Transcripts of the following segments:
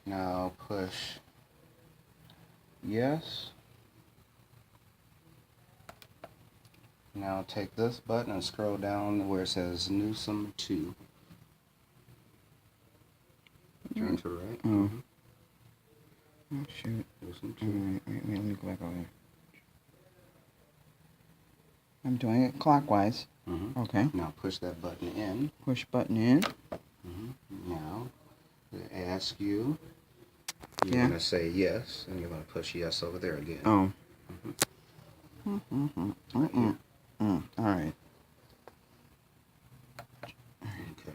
Now push yes. Now take this button and scroll down where it says Newsome 2. Turn to the right. Oh shoot. Newsome 2. Alright, wait, let me go back over here. I'm doing it clockwise. Okay. Now push that button in. Push button in. Now, it asks you, you're Yeah. going to say yes, and you're going to push yes over there again. Oh. Alright. Okay.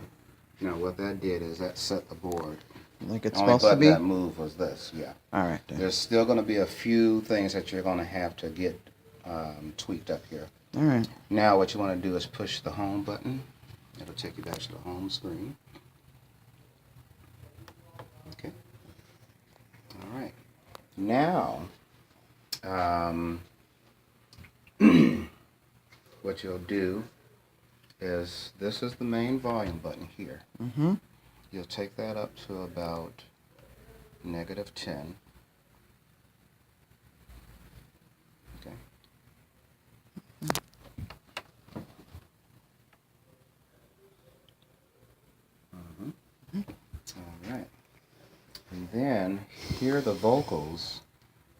Now what that did is that set the board. Like it's The only supposed to button be? that moved was this, yeah. Alright then. There's still going to be a few things that you're going to have to get tweaked up here. Alright. Now what you want to do is push the home button. It'll take you back to the home screen. Okay. All right. Now, what you'll do is, this is the main volume button here. You'll take that up to about -10. Okay. All right. And then here the vocals,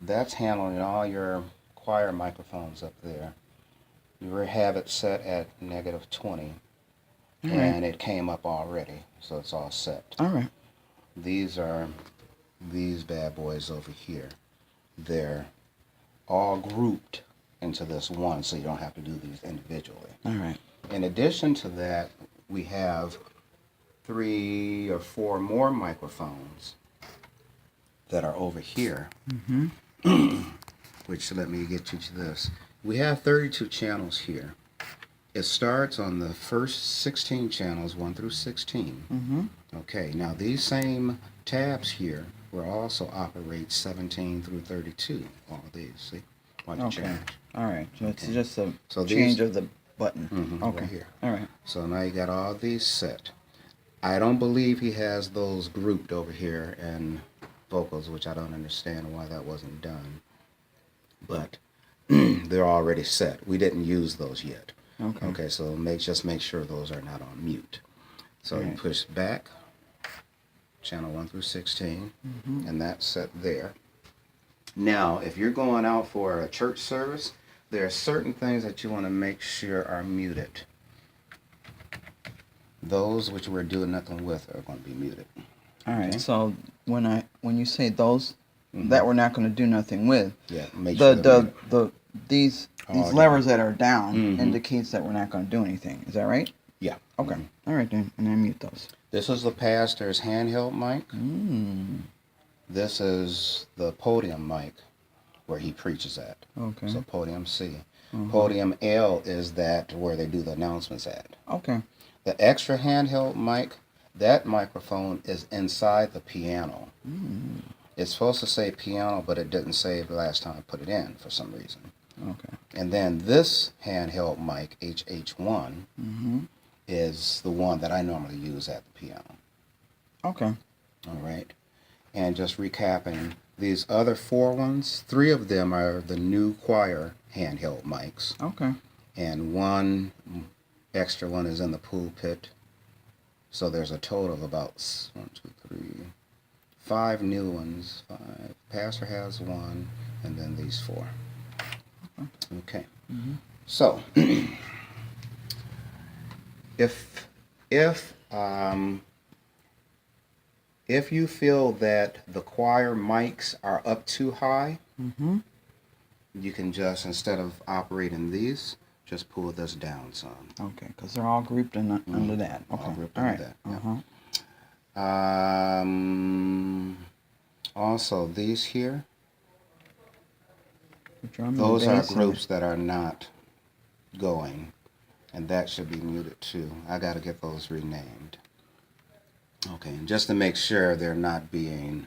that's handling all your choir microphones up there. You have it set at -20, and it came up already, so it's all set. Alright. These are these bad boys over here. They're all grouped into this one, so you don't have to do these individually. Alright. In addition to that, we have 3 or 4 more microphones that are over here. Which, let me get you to this. We have 32 channels here. It starts on the first 16 channels, 1 through 16. Okay, now these same tabs here will also operate 17 through 32. All of these, see? Okay. Alright, so it's just a So change these- of the button. Okay. Right here. Alright. So now you got all these set. I don't believe he has those grouped over here in vocals, which I don't understand why that wasn't done. But they're already set. We didn't use those yet. Okay. Okay, so just make sure those are not on mute. So you Right. push back, channel 1 through 16, and that's set there. Now, if you're going out for a church service, there are certain things that you want to make sure are muted. Those which we're doing nothing with are going to be muted. Alright, Okay. so when you say those that we're not going to do nothing with, Yeah, make sure these down. levers that are down indicates that we're not going to do anything. Is that right? Yeah. Okay. Alright then, and I mute those. This is the pastor's handheld mic. This is the podium mic where he preaches at. Okay. So podium C. Podium L is that where they do the announcements at. Okay. The extra handheld mic, that microphone is inside the piano. It's supposed to say piano, but it didn't say the last time I put it in for some reason. Okay. And then this handheld mic, HH1, is the one that I normally use at the piano. Okay. All right. And just recapping, these other 4 ones, 3 of them are the new choir handheld mics. Okay. And 1 extra one is in the pulpit. So there's a total of about 5 new ones. 5. Pastor has 1, and then these 4. Okay. So, if you feel that the choir mics are up too high, you can just, instead of operating these, just pull this down some. Okay, because they're all grouped under that. Okay. All grouped All under right. that. Yeah. Also, these here, those are groups that are not going, and that should be muted too. I got to get those renamed. Okay, and just to make sure they're not being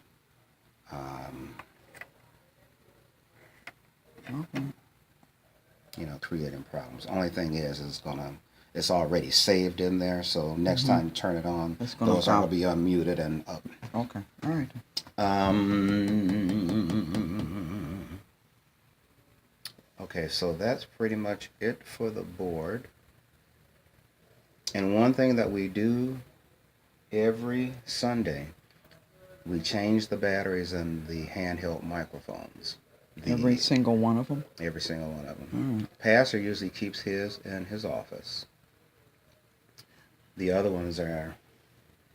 creating problems. Only thing is it's gonna it's already saved in there. So next time you turn it on, It's gonna those are pop. going to be unmuted and up. Okay. All right. Okay, so that's pretty much it for the board. And one thing that we do every Sunday, we change the batteries in the handheld microphones. Every single one of them? Every single one of them. All right. Pastor usually keeps his in his office. The other ones are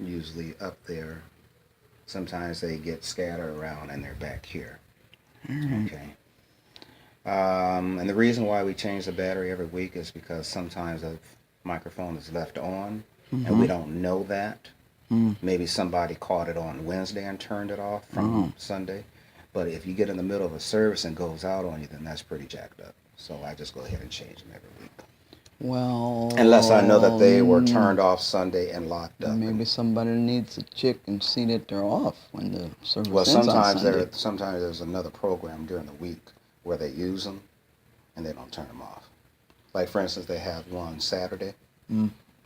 usually up there. Sometimes they get scattered around and they're back here. All right. Okay. And the reason why we change the battery every week is because sometimes the microphone is left on and we don't know that. Maybe somebody caught it on Wednesday and turned it off from Sunday. But if you get in the middle of a service and goes out on you, then that's pretty jacked up. So I just go ahead and change them every week. Well, Unless I know that they were turned off Sunday and locked up. maybe somebody needs to check and see that they're off when the service Well, ends on sometimes Sunday. there's another program during the week where they use them and they don't turn them off. Like for instance, they have one Saturday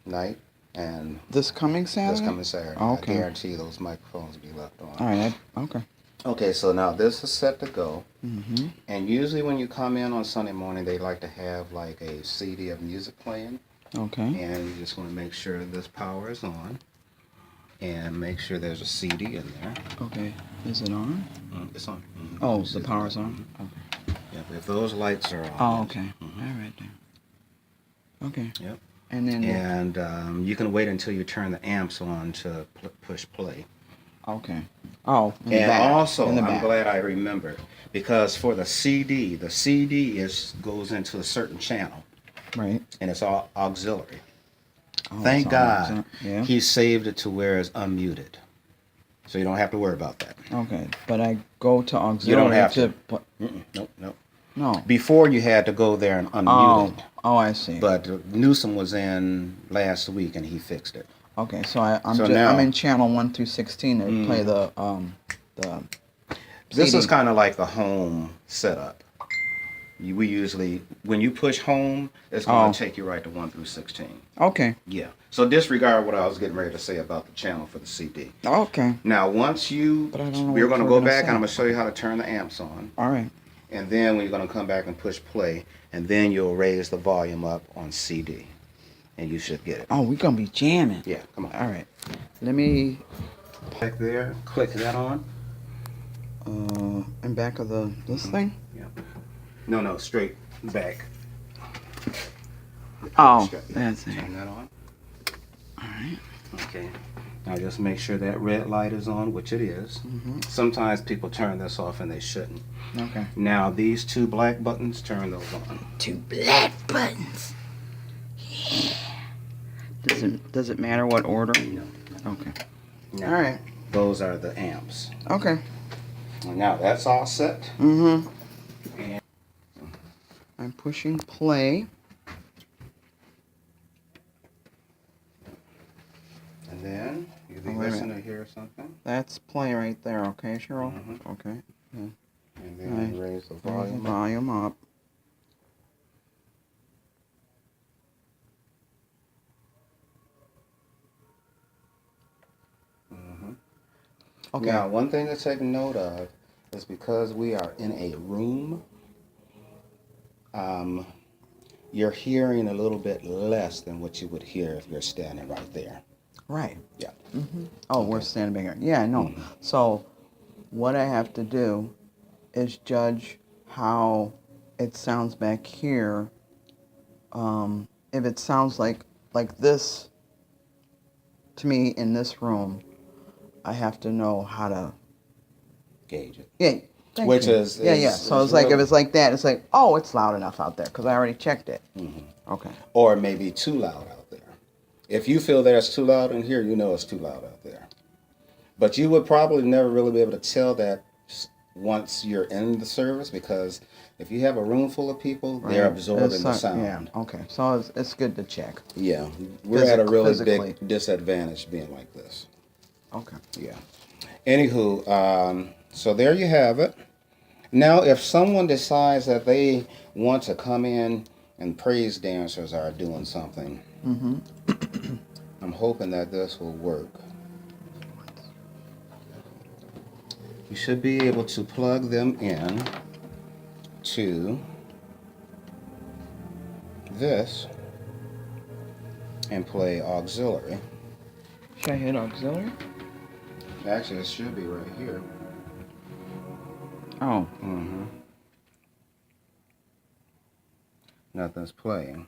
night and This coming Saturday? this coming Saturday. Okay. I guarantee those microphones will be left on. All right. Okay. Okay, so now this is set to go. Mm-hmm. And usually when you come in on Sunday morning, they like to have like a CD of music playing. Okay. And you just want to make sure this power is on. And make sure there's a CD in there. Okay. Is it on? It's on. Oh, the power's on? Okay. Yep, if those lights are on. Oh, okay. All right then. Okay. Yep. And then. And you can wait until you turn the amps on to push play. Okay. Oh, in the And back. also, In the I'm back. glad I remembered the CD goes into a certain channel, Right. and it's all auxiliary. Oh, Thank it's on God there. Yeah. he saved it to where it's unmuted, so you don't have to worry about that. Okay, but I go to auxiliary. You don't have to. Put, Nope. no. Before you had to go there and unmute it, Oh, I see. but Newsom was in last week and he fixed it. Okay, so I'm now- in channel 1 through 16 to play the This CD. is kind of like the home setup. We usually, when you push home, it's going to take you right to 1 through 16. Okay. Yeah. So disregard what I was getting ready to say about the channel for the CD. Okay. Now, once you, But I don't know we're what going to we're go gonna back say. and I'm going to show you how to turn the amps on. All right. And then we're going to come back and push play. And then you'll raise the volume up on CD. And you should get it. Oh, we're gonna be jamming. Yeah, come on. All right. Let me. Back there, click that on. In back of this thing. Yeah. No, straight back. Oh, that's it. Turn that on. All right. Okay. Now just make sure that red light is on, which it is. Sometimes people turn this off and they shouldn't. Okay. Now these two black buttons, turn those on. 2 black buttons. Yeah. Does it matter what order? No. Okay. Now, All right. Those are the amps. Okay. Now that's all set. Mm-hmm. And I'm pushing play. then you Oh, wait a listen minute. to hear something. That's play right there. Okay, Cheryl. Okay. And then you raise the volume up. Volume up. Okay. Now, one thing to take note of is because we are in a room, you're hearing a little bit less than what you would hear if you're standing right there. Right. Yeah. Oh, we're standing back here. Yeah, I know. So, what I have to do is judge how it sounds back here. If it sounds like this to me in this room, I have to know how to. Gauge it. Yeah. thank Which you. is- Yeah, is- yeah. So is it's like if really- it's like that, it's like, oh, it's loud enough out there because I already checked it. Okay. Or maybe too loud out there. If you feel that it's too loud in here, you know it's too loud out there. But you would probably never really be able to tell that once you're in the service, because if you have a room full of people, they're Right. absorbing It's the like- sound. Yeah. Okay. So it's good to check. Yeah, we're at a really Physically. big disadvantage being like this. Okay. Yeah. Anywho, so there you have it. Now, if someone decides that they want to come in and praise dancers are doing something, Mm-hmm. I'm hoping that this will work. You should be able to plug them in to this and play auxiliary. Should I hit auxiliary? Actually, it should be right here. Oh. Mm-hmm. Nothing's playing.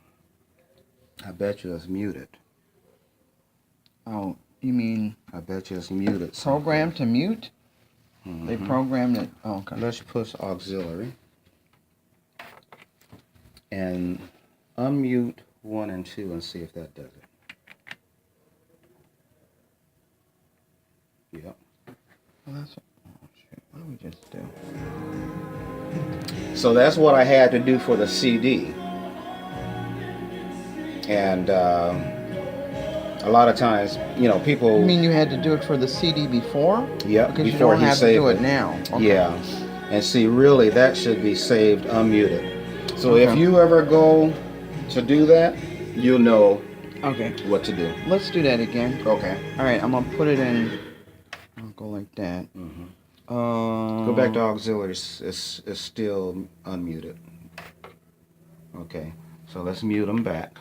I bet you it's muted. Oh, you mean I bet you it's muted. program to mute? Mm-hmm. They programmed it. Oh, okay. Let's push auxiliary and unmute 1 and 2 and see if that does it. Yep. Well, that's. Oh, shit. What do we just do? So that's what I had to do for the CD. And a lot of times, you know, people. You mean you had to do it for the CD before? Yep. Because Before you don't he have to saved do it now. Okay. Yeah. And see, really, that should be saved unmuted. So if Okay. you ever go to do that, you'll know Okay. what to do. Let's do that again. Okay. All right. I'm gonna put it in. I'll go like that. Mm-hmm. Go back to auxiliary. It's still unmuted. Okay. So let's mute them back.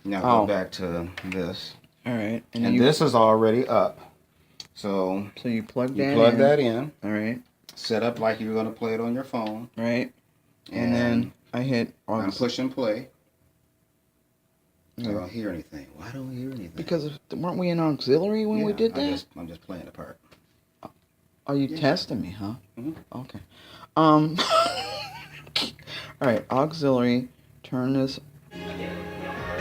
Now go back to this. All right. And this is already up. So you plug you that plug in. that in. All right. Set up like you're going to play it on your phone. Right. And then I hit. I'm pushing play. I don't hear anything. Why don't we hear anything? Because weren't we in auxiliary when we did that? I'm just playing the part. Are you testing me, huh? Mhm. Okay. All right. Auxiliary. Turn this.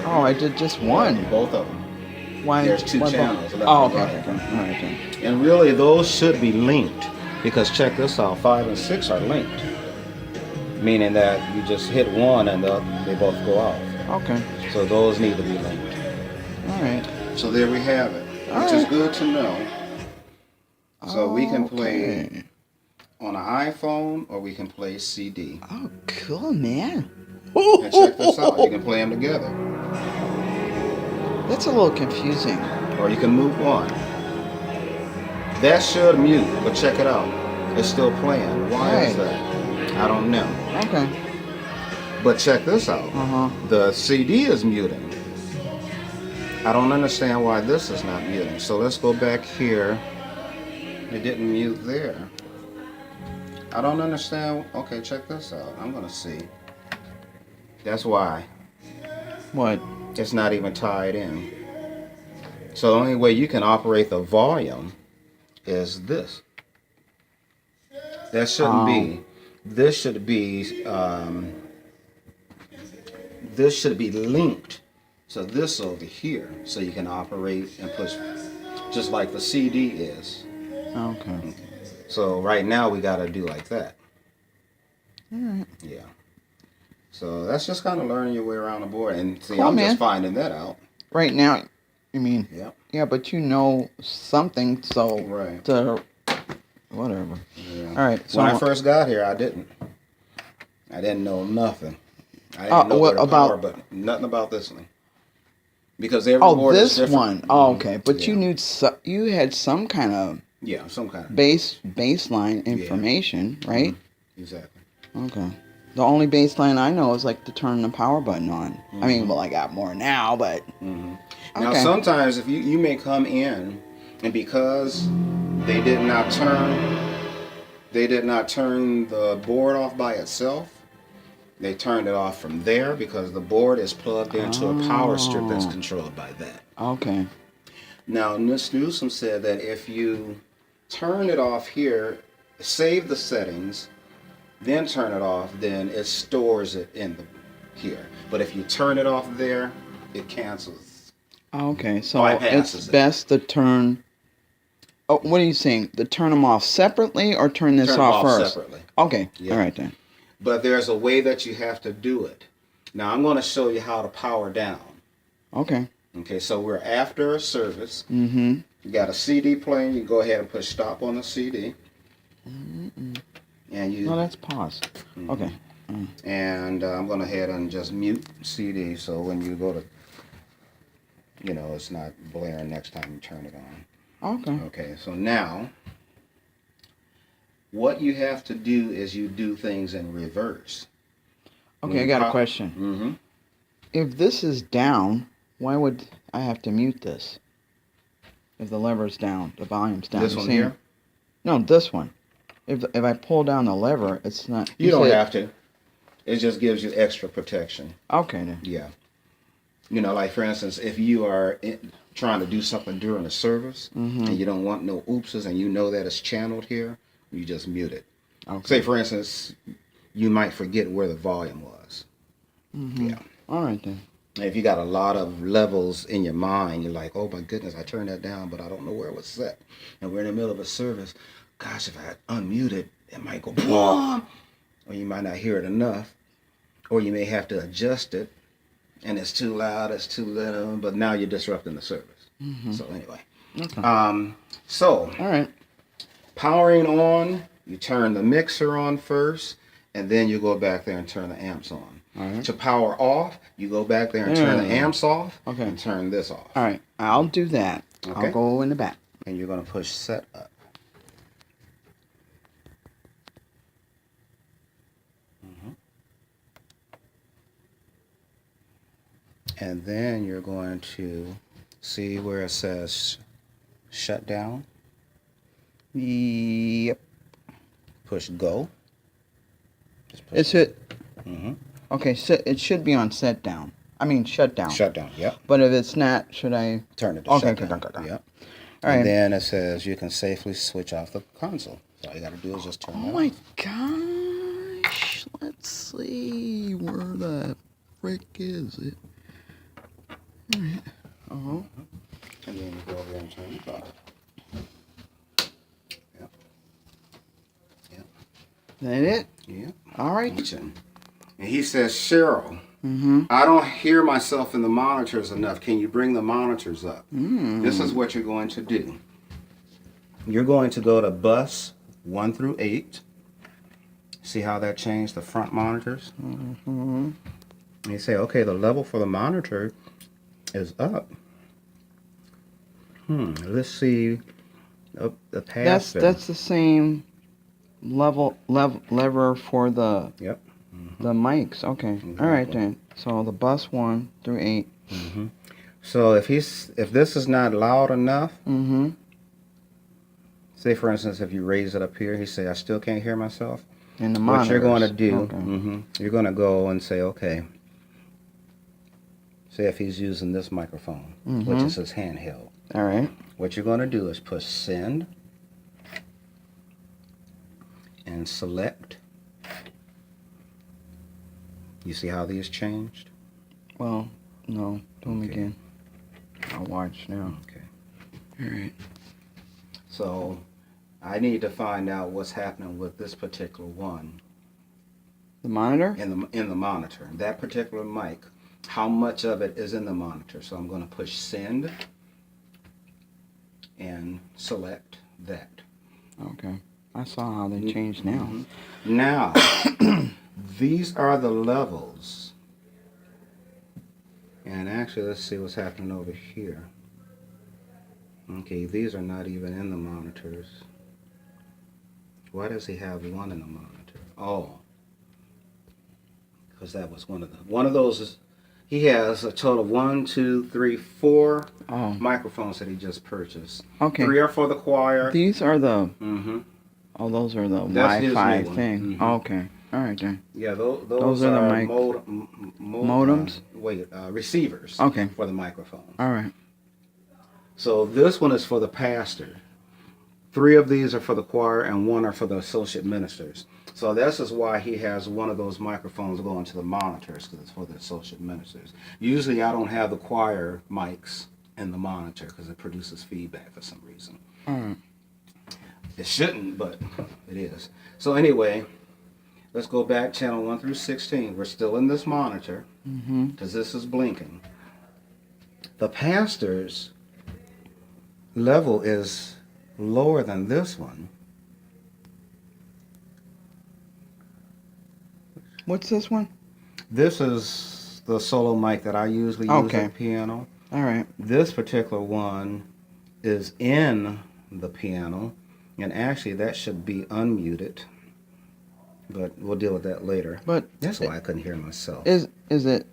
Oh, I did just one. Both of them. Why? There's two why channels. both? left Oh, and okay. right. Okay. All right. Then. And really, those should be linked. Because check this out. 5 and 6 are linked. Meaning that you just hit one and they both go off. Okay. So those need to be linked. All right. So there we have it. All Which is right. good to know. So we can play Okay. on an iPhone or we can play CD. Oh, cool, man. And check this out. You can play them together. That's a little confusing. Or you can move one. That should mute, but check it out. It's still playing. Why is Right. that? I don't know. Okay. But check this out. Uh-huh. The CD is muting. I don't understand why this is not muting. So let's go back here. It didn't mute there. I don't understand. Okay, check this out. I'm going to see. That's why. What? It's not even tied in. So the only way you can operate the volume is this. That shouldn't be. This should be. This should be linked. So this over here, so you can operate and push, just like the CD is. Okay. So right now we got to do like that. All right. Yeah. So that's just kind of learning your way around the board, and see, Cool, I'm man. just finding that out. Right now, you mean? Yep. Yeah, but you know something, so Right. Whatever. Yeah. All right. So When I first got here, I didn't know nothing. I didn't know what the about- power, but nothing about this one. Because every Oh, board is this different. one. Oh, okay. But Yeah. you knew you had some kind of Yeah, some kind of. baseline information, right? Exactly. Okay. The only baseline I know is like to turn the power button on. I mean, well, I got more now, but Now, okay. sometimes if you may come in, and because they did not turn the board off by itself, they turned it off from there because the board is plugged into a power strip that's controlled by that. Okay. Now, Ms. Newsom said that if you turn it off here, save the settings, then turn it off, then it stores it in here. But if you turn it off there, it cancels. Okay. So Bypasses it's it. best to turn. Oh, what are you saying? To turn them off separately or turn this Turn it off off first? separately. Okay. Yeah. All right then. But there's a way that you have to do it. Now, I'm going to show you how to power down. Okay. Okay, so we're after a service. Mm-hmm. You got a CD playing. You go ahead and push stop on the CD. And you. No, that's pause. Okay. And I'm going to head and just mute CD. So when you go to you know, it's not blaring next time you turn it on. Okay. Okay, so now what you have to do is you do things in reverse. Okay, I got a question. Mm-hmm. If this is down, why would I have to mute this? If the lever's down, the volume's down. This one here? No, this one. If I pull down the lever, it's not. You don't have to. It just gives you extra protection. Okay then. Yeah. You know, like for instance, if you are trying to do something during the service and you don't want no oopses and you know that it's channeled here, you just mute it. Okay. Say for instance, you might forget where the volume was. Yeah. All right then. If you got a lot of levels in your mind, you're like, oh my goodness, I turned that down, but I don't know where it was set. And we're in the middle of a service. Gosh, if I unmute it, it might go boom, or you might not hear it enough, or you may have to adjust it, and it's too loud, it's too little, but now you're disrupting the service. So anyway, Okay. so All right. powering on, you turn the mixer on first, and then you go back there and turn the amps on. All right. To power off, you go back there and turn the amps off, Okay. and turn this off. All right. I'll do that. Okay. I'll go in the back. And you're going to push set up. And then you're going to see where it says shut down. Yep. Push go. Just push Is it? Mm-hmm. Okay. It should be on set down. I mean shut down. Shut down, yep. But if it's not, should I? Turn it to Okay, shut down. okay. Yep. All right. And then it says you can safely switch off the console. So all you got to do is just turn it Oh on. my gosh. Let's see where the frick is it. All right. And then you go over there and turn it off. Yep. Yep. That it? Yep. All right. And he says, Cheryl, I don't hear myself in the monitors enough. Can you bring the monitors up? This is what you're going to do. You're going to go to bus 1 through 8. See how that changed the front monitors? And you say, okay, the level for the monitor is up. Let's see. The pastor. That's the same lever for the Yep. the mics. Okay. Exactly. All right then. So the bus 1 through 8. So if this is not loud enough, say for instance, if you raise it up here, he say, I still can't hear myself. And the What monitors. you're going to do, Okay. you're going to go and say, okay. Say if he's using this microphone, which is his handheld. All right. What you're going to do is push send and select. You see how these changed? Well, no. Do them Okay. again. I'll watch now. Okay. All right. So I need to find out what's happening with this particular one The monitor? in the monitor. That particular mic, how much of it is in the monitor? So I'm going to push send and select that. Okay. I saw how they changed now. Now, these are the levels. And actually, let's see what's happening over here. Okay, these are not even in the monitors. Why does he have one in the monitor? Oh, because that was one of those is, he has a total of 1, 2, 3, 4 microphones that he just purchased. Okay. 3 are for the choir. These are the. Mm-hmm. Oh, those are the That's his Wi-Fi new one. thing. Okay. All right then. Yeah, those are the are mic- modems. Receivers. Okay. For the microphone. All right. So this one is for the pastor. 3 of these are for the choir, and 1 are for the associate ministers. So this is why he has one of those microphones going to the monitors, because it's for the associate ministers. Usually, I don't have the choir mics in the monitor because it produces feedback for some reason. All right. It shouldn't, but it is. So anyway, let's go back channel 1 through 16. We're still in this monitor because this is blinking. The pastor's level is lower than this one. What's this one? This is the solo mic that I usually use Okay. at piano. All right. This particular one is in the piano, and actually that should be unmuted, but we'll deal with that later. But that's why I couldn't hear myself. Is it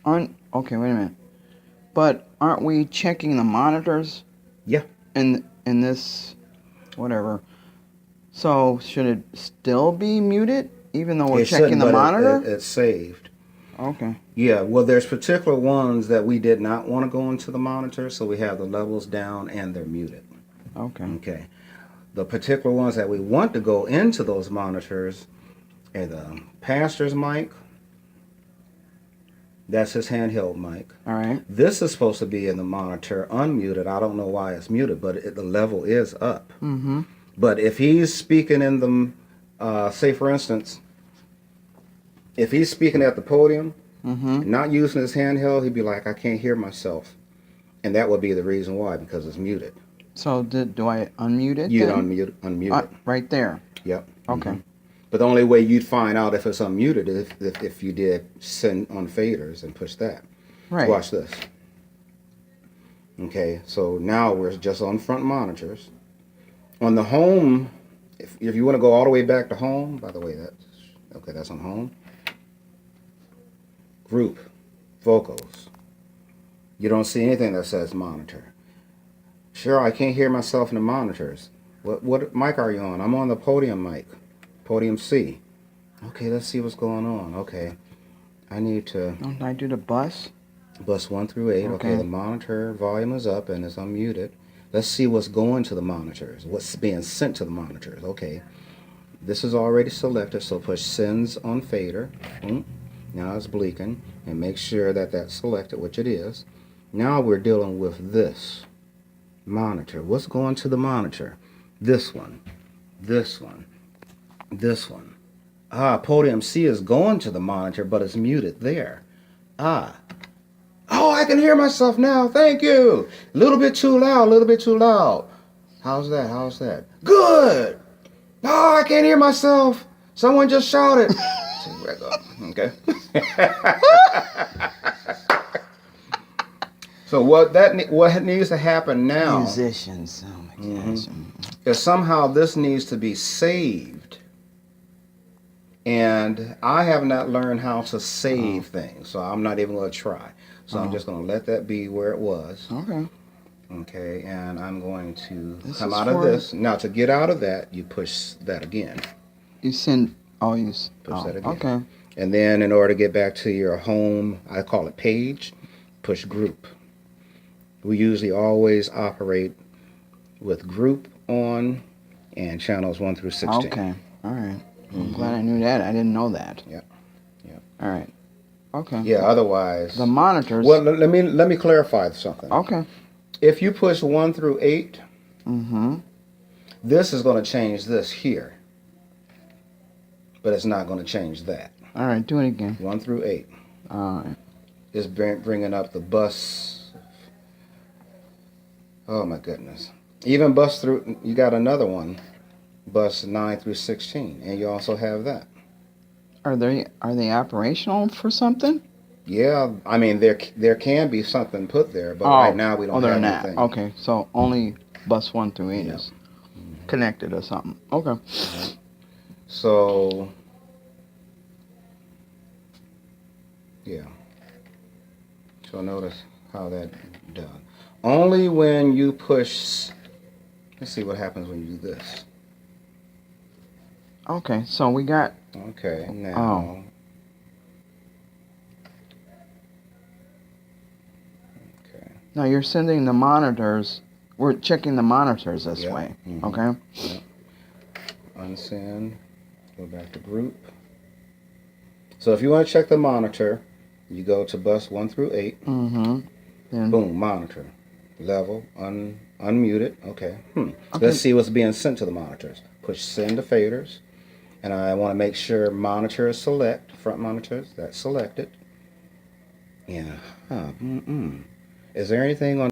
on? Okay, wait a minute. But aren't we checking the monitors? Yeah. In this, whatever. So should it still be muted, even though we're checking the monitor? It's saved. Okay. Yeah, well, there's particular ones that we did not want to go into the monitor, so we have the levels down and they're muted. Okay. Okay. The particular ones that we want to go into those monitors are the pastor's mic. That's his handheld mic. All right. This is supposed to be in the monitor unmuted. I don't know why it's muted, but the level is up. Mm-hmm. But if he's speaking in the, say for instance, if he's speaking at the podium, not using his handheld, he'd be like, I can't hear myself. And that would be the reason why, because it's muted. So do I unmute it? You'd then? unmute it. Right there. Yep. Okay. But the only way you'd find out if it's unmuted is if you did send on faders and push that. Right. Watch this. Okay, so now we're just on front monitors. On the home, if you want to go all the way back to home, by the way, that's on home. Group, vocals. You don't see anything that says monitor. Sure, I can't hear myself in the monitors. What mic are you on? I'm on the podium mic. Podium C. Okay, let's see what's going on. Okay. I need to... Don't I do the bus? Bus 1 through 8. Okay, the monitor volume is up and it's unmuted. Let's see what's going to the monitors. What's being sent to the monitors. Okay. This is already selected, so push sends on fader. Now it's bleaking. And make sure that that's selected, which it is. Now we're dealing with this monitor. What's going to the monitor? This one. This one. This one. Podium C is going to the monitor, but it's muted there. Oh, I can hear myself now. Thank you. A little bit too loud, a little bit too loud. How's that? How's that? Good. Oh, I can't hear myself. Someone just shouted. Okay. So what needs to happen now? Musicians. Oh my gosh. Is somehow this needs to be saved. And I have not learned how to save things, so I'm not even going to try. So I'm just going to let that be where it was. Okay. Okay, and I'm going to come out of this. Now, to get out of that, you push that again. You send... Push that again. Okay. And then in order to get back to your home, I call it page, push group. We usually always operate with group on and channels 1 through 16. Okay. All right. I'm glad I knew that. I didn't know that. Yep. All right. Okay. Yeah, otherwise... The monitors... Well, let me clarify something. Okay. If you push 1 through 8, this is going to change this here. But it's not going to change that. All right, do it again. 1 through 8. All right. Is bringing up the bus. Oh my goodness. Even bus through, you got another one. Bus 9 through 16. And you also have that. Are they operational for something? Yeah, I mean, there can be something put there, but right now we don't have anything. Okay, so only bus 1 through 8 is connected or something. Okay. So, yeah. So notice how that done. Only when you push, let's see what happens when you do this. Okay, so we got... Okay, now... Okay. Now you're sending the monitors, we're checking the monitors this way, okay? Yep. Unsend, go back to group. So if you want to check the monitor, you go to bus 1 through 8. Then boom, monitor. Level, unmuted, okay. Let's see what's being sent to the monitors. Push send to faders. And I want to make sure monitor is select, front monitors, that's selected. Yeah. Is there anything on